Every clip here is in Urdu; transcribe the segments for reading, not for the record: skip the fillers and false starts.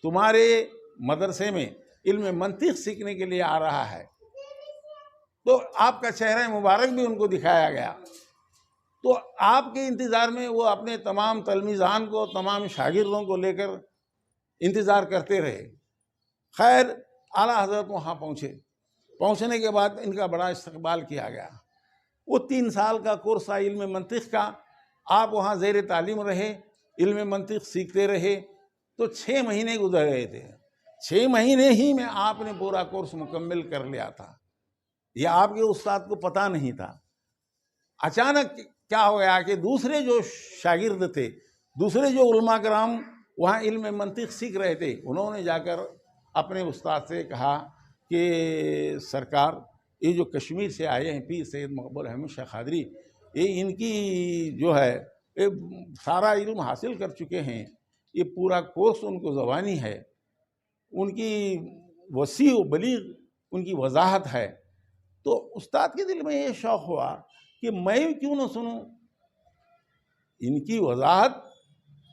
تمہارے مدرسے میں علم منطق سیکھنے کے لیے آ رہا ہے۔ تو آپ کا چہرہ مبارک بھی ان کو دکھایا گیا۔ تو آپ کے انتظار میں وہ اپنے تمام تلمیذان کو، تمام شاگردوں کو لے کر انتظار کرتے رہے۔ خیر اعلیٰ حضرت وہاں پہنچنے کے بعد ان کا بڑا استقبال کیا گیا۔ وہ 3 سال کا کورس تھا علم منطق کا، آپ وہاں زیر تعلیم رہے، علم منطق سیکھتے رہے۔ تو 6 مہینے گزر گئے تھے۔ 6 مہینے ہی میں آپ نے پورا کورس مکمل کر لیا تھا۔ یہ آپ کے استاد کو پتہ نہیں تھا۔ اچانک کیا ہو گیا کہ دوسرے جو شاگرد تھے، دوسرے جو علماء کرام وہاں علم منطق سیکھ رہے تھے، انہوں نے جا کر اپنے استاد سے کہا کہ سرکار، یہ جو کشمیر سے آئے ہیں پیر سید مقبول احمد شاہ قادری، یہ ان کی جو ہے یہ سارا علم حاصل کر چکے ہیں، یہ پورا کورس ان کو زبانی ہے، ان کی وسیع و بلیغ ان کی وضاحت ہے۔ تو استاد کے دل میں یہ شوق ہوا کہ میں کیوں نہ سنوں ان کی وضاحت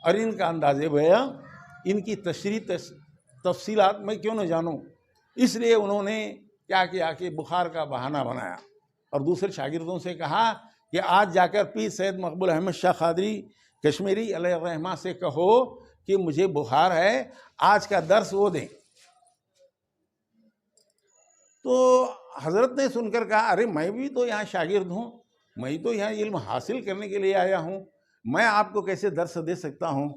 اور ان کا انداز بیاں، ان کی تشریح تفصیلات میں کیوں نہ جانوں۔ اس لیے انہوں نے کیا کیا کہ بخار کا بہانہ بنایا اور دوسرے شاگردوں سے کہا کہ آج جا کر پیر سید مقبول احمد شاہ قادری کشمیری علیہ الرحمہ سے کہو کہ مجھے بخار ہے، آج کا درس وہ دیں۔ تو حضرت نے سن کر کہا، ارے میں بھی تو یہاں شاگرد ہوں، میں تو یہاں علم حاصل کرنے کے لیے آیا ہوں، میں آپ کو کیسے درس دے سکتا ہوں؟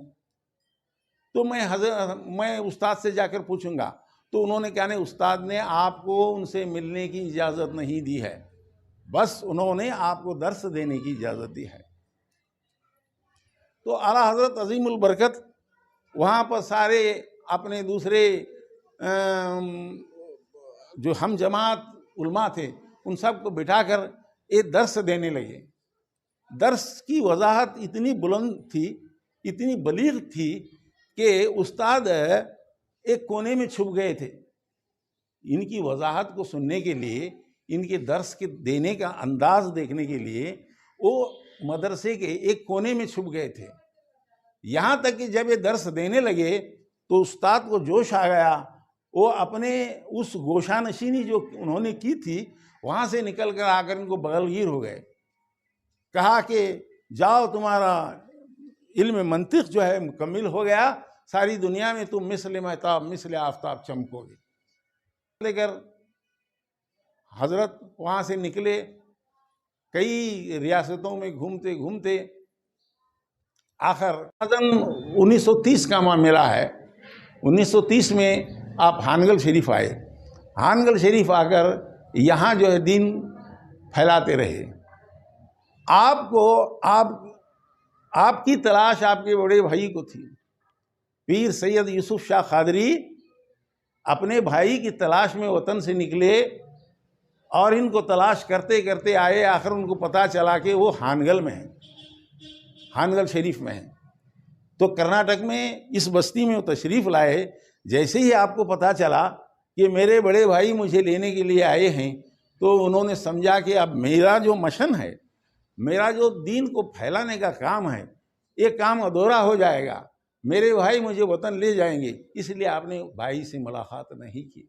تو میں استاد سے جا کر پوچھوں گا۔ تو انہوں نے کہا نہیں، استاد نے آپ کو ان سے ملنے کی اجازت نہیں دی ہے، بس انہوں نے آپ کو درس دینے کی اجازت دی ہے۔ تو اعلیٰ حضرت عظیم البرکت وہاں پر سارے اپنے دوسرے جو ہم جماعت علماء تھے ان سب کو بٹھا کر ایک درس دینے لگے۔ درس کی وضاحت اتنی بلند تھی، اتنی بلیغ تھی کہ استاد ایک کونے میں چھپ گئے تھے۔ ان کی وضاحت کو سننے کے لیے، ان کے درس کے دینے کا انداز دیکھنے کے لیے وہ مدرسے کے ایک کونے میں چھپ گئے تھے۔ یہاں تک کہ جب یہ درس دینے لگے تو استاد کو جوش آ گیا، وہ اپنے اس گوشہ نشینی جو انہوں نے کی تھی وہاں سے نکل کر آ کر ان کو بغل گیر ہو گئے۔ کہا کہ جاؤ، تمہارا علم منطق جو ہے مکمل ہو گیا، ساری دنیا میں تم مثل مہتاب مثل آفتاب چمکو گے۔ لے کر حضرت وہاں سے نکلے، کئی ریاستوں میں گھومتے گھومتے آخر 1930 کا معاملہ ہے۔ 1930 میں آپ ہانگل شریف آئے۔ ہانگل شریف آ کر یہاں جو ہے دین پھیلاتے رہے۔ آپ کی تلاش آپ کے بڑے بھائی کو تھی۔ پیر سید یوسف شاہ قادری اپنے بھائی کی تلاش میں وطن سے نکلے اور ان کو تلاش کرتے کرتے آئے، آخر ان کو پتہ چلا کہ وہ ہانگل میں ہیں، ہانگل شریف میں ہیں۔ تو کرناٹک میں اس بستی میں وہ تشریف لائے۔ جیسے ہی آپ کو پتہ چلا کہ میرے بڑے بھائی مجھے لینے کے لیے آئے ہیں، تو انہوں نے سمجھا کہ اب میرا جو مشن ہے، میرا جو دین کو پھیلانے کا کام ہے، یہ کام ادھورا ہو جائے گا، میرے بھائی مجھے وطن لے جائیں گے۔ اس لیے آپ نے بھائی سے ملاقات نہیں کی۔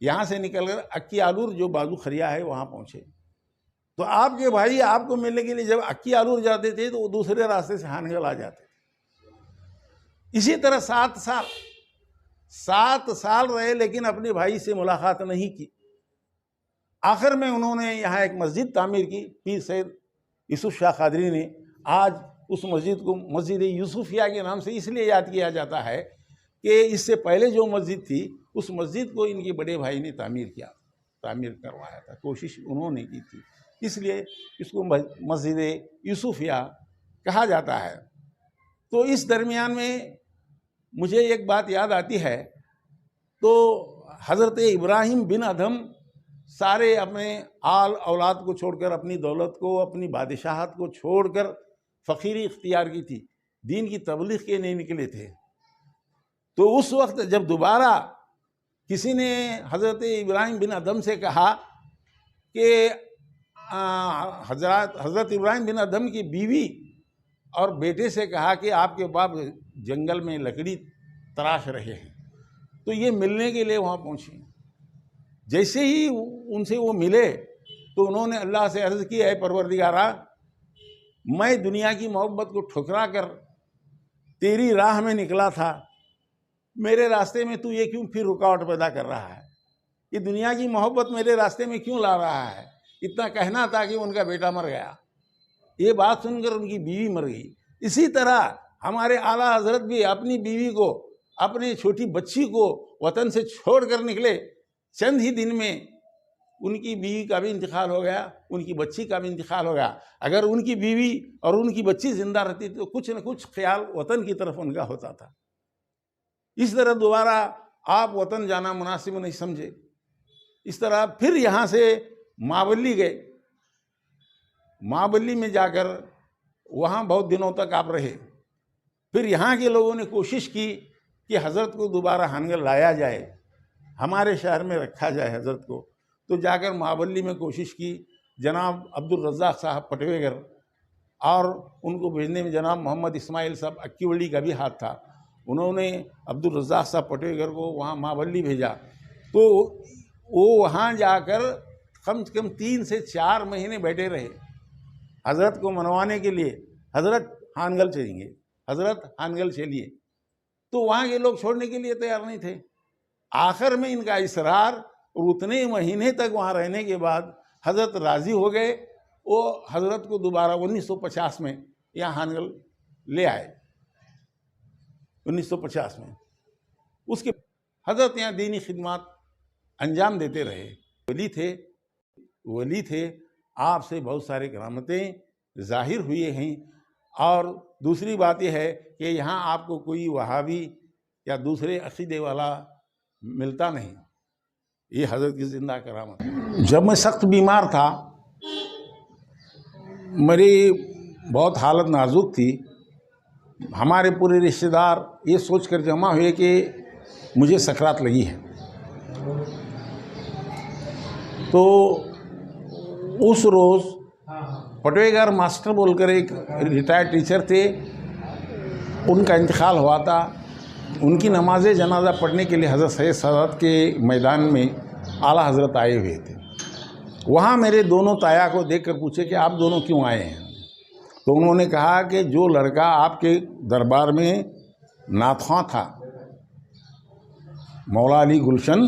یہاں سے نکل کر اکی آلور جو بازو خریا ہے وہاں پہنچے۔ تو آپ کے بھائی آپ کو ملنے کے لیے جب اکی آلور جاتے تھے تو وہ دوسرے راستے سے ہانگل آ جاتے تھے۔ اسی طرح 7 سال رہے لیکن اپنے بھائی سے ملاقات نہیں کی۔ آخر میں انہوں نے یہاں ایک مسجد تعمیر کی، پیر سید یوسف شاہ قادری نے۔ آج اس مسجد کو مسجد یوسفیہ کے نام سے اس لیے یاد کیا جاتا ہے کہ اس سے پہلے جو مسجد تھی اس مسجد کو ان کے بڑے بھائی نے تعمیر کروایا تھا، کوشش انہوں نے کی تھی، اس لیے اس کو مسجد یوسفیہ کہا جاتا ہے۔ تو اس درمیان میں مجھے ایک بات یاد آتی ہے، تو حضرت ابراہیم بن ادھم سارے اپنے آل اولاد کو چھوڑ کر، اپنی دولت کو، اپنی بادشاہت کو چھوڑ کر فقیری اختیار کی تھی، دین کی تبلیغ کے نہیں نکلے تھے۔ تو اس وقت جب دوبارہ کسی نے حضرت ابراہیم بن ادھم سے کہا کہ حضرت ابراہیم بن ادھم کی بیوی اور بیٹے سے کہا کہ آپ کے باپ جنگل میں لکڑی تراش رہے ہیں. تو یہ ملنے کے لیے وہاں پہنچے. جیسے ہی ان سے وہ ملے تو انہوں نے اللہ سے عرض کی، اے پروردگارا، میں دنیا کی محبت کو ٹھکرا کر تیری راہ میں نکلا تھا، میرے راستے میں تو یہ کیوں پھر رکاوٹ پیدا کر رہا ہے؟ یہ دنیا کی محبت میرے راستے میں کیوں لا رہا ہے؟ اتنا کہنا تھا کہ ان کا بیٹا مر گیا. یہ بات سن کر ان کی بیوی مر گئی. اسی طرح ہمارے اعلیٰ حضرت بھی اپنی بیوی کو، اپنی چھوٹی بچی کو وطن سے چھوڑ کر نکلے. چند ہی دن میں ان کی بیوی کا بھی انتقال ہو گیا، ان کی بچی کا بھی انتقال ہو گیا. اگر ان کی بیوی اور ان کی بچی زندہ رہتی تو کچھ نہ کچھ خیال وطن کی طرف ان کا ہوتا تھا. اس طرح دوبارہ آپ وطن جانا مناسب نہیں سمجھے. اس طرح پھر یہاں سے مابلی گئے. مابلی میں جا کر وہاں بہت دنوں تک آپ رہے. پھر یہاں کے لوگوں نے کوشش کی کہ حضرت کو دوبارہ ہانگل لایا جائے، ہمارے شہر میں رکھا جائے حضرت کو. تو جا کر مابلی میں کوشش کی. جناب عبدالرزاق صاحب پٹویگر اور ان کو بھیجنے میں جناب محمد اسماعیل صاحب اکیوڑی کا بھی ہاتھ تھا. انہوں نے عبدالرزاق صاحب پٹویگر کو وہاں مابلی بھیجا. تو وہ وہاں جا کر کم سے کم 3 سے 4 مہینے بیٹھے رہے حضرت کو منوانے کے لیے. حضرت ہانگل چلیں گے، حضرت ہانگل چلیے. تو وہاں کے لوگ چھوڑنے کے لیے تیار نہیں تھے. آخر میں ان کا اصرار اور اتنے مہینے تک وہاں رہنے کے بعد حضرت راضی ہو گئے. وہ حضرت کو دوبارہ 1950 میں یہاں ہانگل لے آئے. 1950 میں اس کے حضرت یہاں دینی خدمات انجام دیتے رہے. ولی تھے. آپ سے بہت سارے کرامتیں ظاہر ہوئے ہیں. اور دوسری بات یہ ہے کہ یہاں آپ کو کوئی وہابی یا دوسرے عقیدے والا ملتا نہیں. یہ حضرت کی زندہ کرامت. جب میں سخت بیمار تھا، میری بہت حالت نازک تھی. ہمارے پورے رشتہ دار یہ سوچ کر جمع ہوئے کہ مجھے سکرات لگی ہے. تو اس روز پٹویگر ماسٹر بول کر ایک ریٹائرڈ ٹیچر تھے، ان کا انتقال ہوا تھا. ان کی نماز جنازہ پڑھنے کے لیے حضرت سید سادات کے میدان میں اعلیٰ حضرت آئے ہوئے تھے. وہاں میرے دونوں تایا کو دیکھ کر پوچھے کہ آپ دونوں کیوں آئے ہیں؟ تو انہوں نے کہا کہ جو لڑکا آپ کے دربار میں ناتخواں تھا، مولا علی گلشن،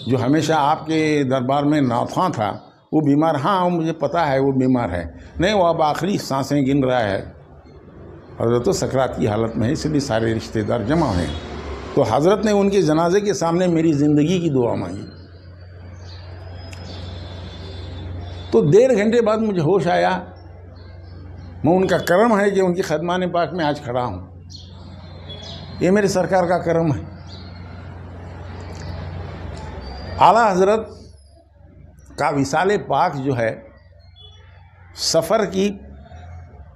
جو ہمیشہ آپ کے دربار میں ناتخواں تھا، وہ بیمار. ہاں مجھے پتہ ہے وہ بیمار ہے. نہیں، وہ اب آخری سانسیں گن رہا ہے. حضرت تو سکرات کی حالت میں ہے، اس لیے سارے رشتہ دار جمع ہوئے. تو حضرت نے ان کے جنازے کے سامنے میری زندگی کی دعا مانگی. تو 1.5 گھنٹے بعد مجھے ہوش آیا. میں ان کا کرم ہے کہ ان کی خدمان پاک میں آج کھڑا ہوں. یہ میرے سرکار کا کرم ہے. اعلیٰ حضرت کا وصال پاک جو ہے سفر کی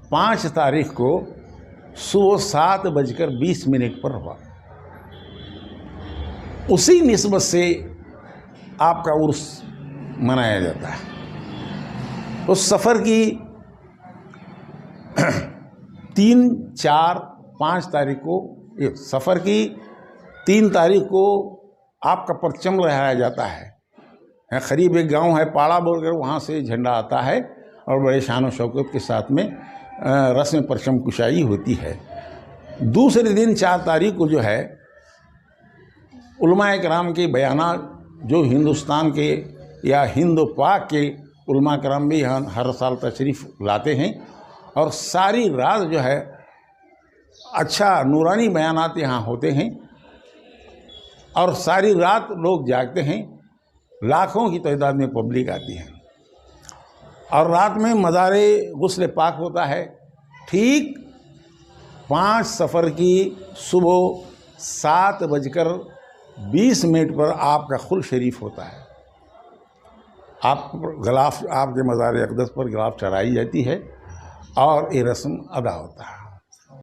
5 تاریخ کو صبح 7:20 پر ہوا. اسی نسبت سے آپ کا عرس منایا جاتا ہے. اس سفر کی 3, 4, 5 تاریخ کو، سفر کی 3 تاریخ کو آپ کا پرچم لہرایا جاتا ہے. قریب ایک گاؤں ہے پاڑا بول کر، وہاں سے جھنڈا آتا ہے اور بڑے شان و شوکت کے ساتھ میں رسم پرچم کشائی ہوتی ہے. دوسرے دن 4 تاریخ کو جو ہے علماء کرام کے بیانات، جو ہندوستان کے یا ہند و پاک کے علماء کرام بھی یہاں ہر سال تشریف لاتے ہیں، اور ساری رات جو ہے اچھا نورانی بیانات یہاں ہوتے ہیں، اور ساری رات لوگ جاگتے ہیں. لاکھوں کی تعداد میں پبلک آتی ہے، اور رات میں مزار غسل پاک ہوتا ہے. ٹھیک 5 صفر کی صبح 7:20 پر آپ کا خل شریف ہوتا ہے. آپ غلاف، آپ کے مزار اقدس پر غلاف چڑھائی جاتی ہے اور یہ رسم ادا ہوتا ہے.